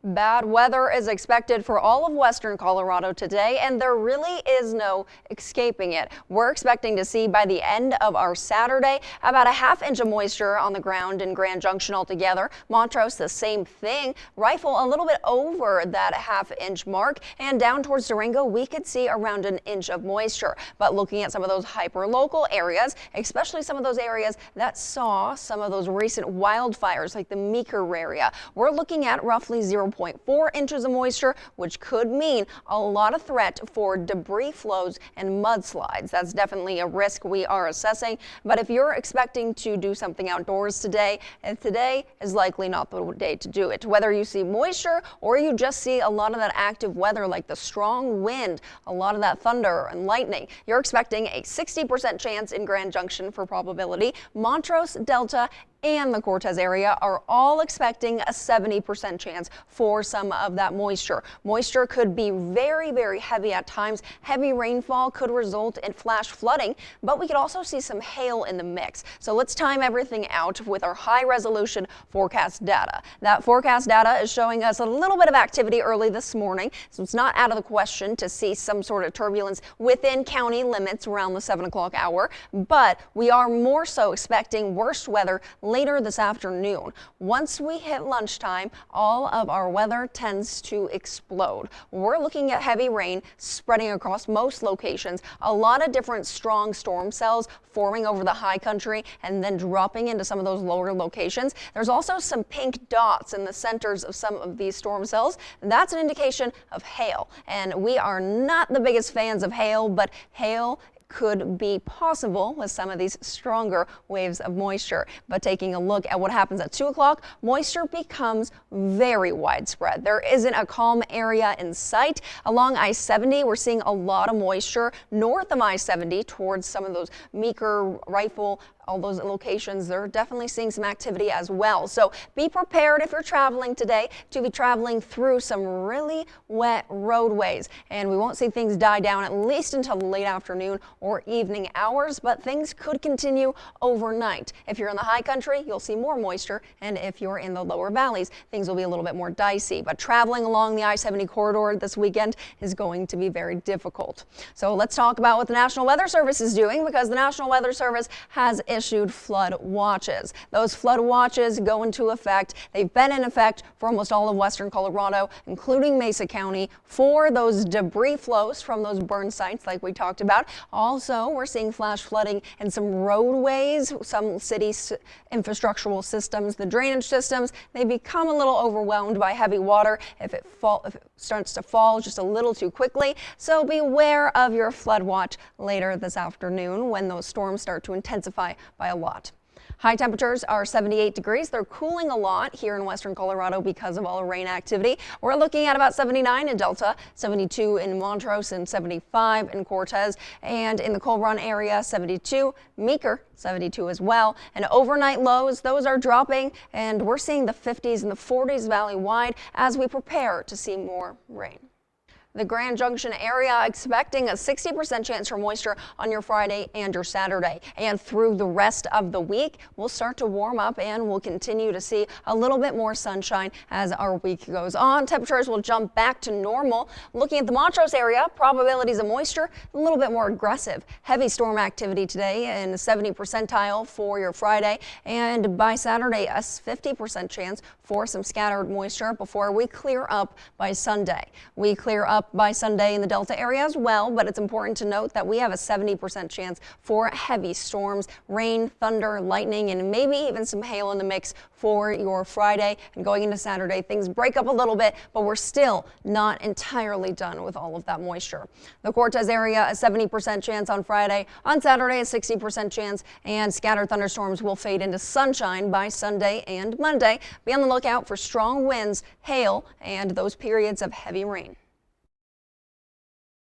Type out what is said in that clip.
Bad weather is expected for all of western Colorado today, and there really is no escaping it. We're expecting to see by the end of our Saturday about a ½ inch of moisture on the ground in Grand Junction altogether. Montrose, the same thing. Rifle, a little bit over that ½ inch mark, and down towards Durango, we could see around an inch of moisture. But looking at some of those hyper-local areas, especially some of those areas that saw some of those recent wildfires like the Meeker area, we're looking at roughly 0.4 inches of moisture, which could mean a lot of threat for debris flows and mudslides. That's definitely a risk we are assessing. But if you're expecting to do something outdoors today, and today is likely not the day to do it. Whether you see moisture or you just see a lot of that active weather like the strong wind, a lot of that thunder and lightning, you're expecting a 60% chance in Grand Junction for probability. Montrose, Delta, and the Cortez area are all expecting a 70% chance for some of that moisture. Moisture could be very, very heavy at times. Heavy rainfall could result in flash flooding, but we could also see some hail in the mix. So let's time everything out with our high resolution forecast data. That forecast data is showing us a little bit of activity early this morning, so it's not out of the question to see some sort of turbulence within county limits around the 7 o'clock hour, but we are more so expecting worse weather later this afternoon. Once we hit lunchtime, all of our weather tends to explode. We're looking at heavy rain spreading across most locations, a lot of different strong storm cells forming over the high country and then dropping into some of those lower locations. There's also some pink dots in the centers of some of these storm cells. That's an indication of hail, and we are not the biggest fans of hail, but hail could be possible with some of these stronger waves of moisture. But taking a look at what happens at 2 o'clock, moisture becomes very widespread. There isn't a calm area in sight. Along I-70, we're seeing a lot of moisture north of I-70 towards some of those Meeker, Rifle, all those locations. They're definitely seeing some activity as well. So be prepared if you're traveling today to be traveling through some really wet roadways. And we won't see things die down at least until the late afternoon or evening hours, but things could continue overnight. If you're in the high country, you'll see more moisture, and if you're in the lower valleys, things will be a little bit more dicey. But traveling along the I-70 corridor this weekend is going to be very difficult. So let's talk about what the National Weather Service is doing, because the National Weather Service has issued flood watches. Those flood watches go into effect. They've been in effect for almost all of western Colorado, including Mesa County, for those debris flows from those burn sites like we talked about. Also, we're seeing flash flooding in some roadways, some city infrastructural systems, the drainage systems. They become a little overwhelmed by heavy water if it starts to fall just a little too quickly. So beware of your flood watch later this afternoon when those storms start to intensify by a lot. High temperatures are 78 degrees. They're cooling a lot here in western Colorado because of all the rain activity. We're looking at about 79 in Delta, 72 in Montrose, and 75 in Cortez. And in the Coal Run area, 72. Meeker, 72 as well. And overnight lows, those are dropping, and we're seeing the 50s and the 40s valley-wide as we prepare to see more rain. The Grand Junction area expecting a 60% chance for moisture on your Friday and your Saturday. And through the rest of the week, we'll start to warm up and we'll continue to see a little bit more sunshine as our week goes on. Temperatures will jump back to normal. Looking at the Montrose area, probabilities of moisture a little bit more aggressive. Heavy storm activity today in the 70 percentile for your Friday. And by Saturday, a 50% chance for some scattered moisture before we clear up by Sunday. We clear up by Sunday in the Delta area as well, but it's important to note that we have a 70% chance for heavy storms, rain, thunder, lightning, and maybe even some hail in the mix for your Friday. And going into Saturday, things break up a little bit, but we're still not entirely done with all of that moisture. The Cortez area, a 70% chance on Friday. On Saturday, a 60% chance, and scattered thunderstorms will fade into sunshine by Sunday and Monday. Be on the lookout for strong winds, hail, and those periods of heavy rain.